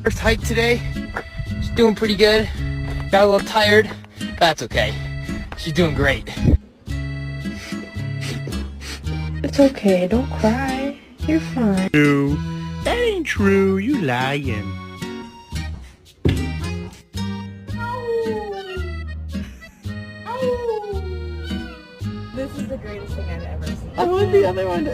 First hike today. She's doing pretty good. Got a little tired. That's okay. She's doing great. It's okay, don't cry. You're fine. No, that ain't true. You lying. This is the greatest thing I've ever seen. I want the other one.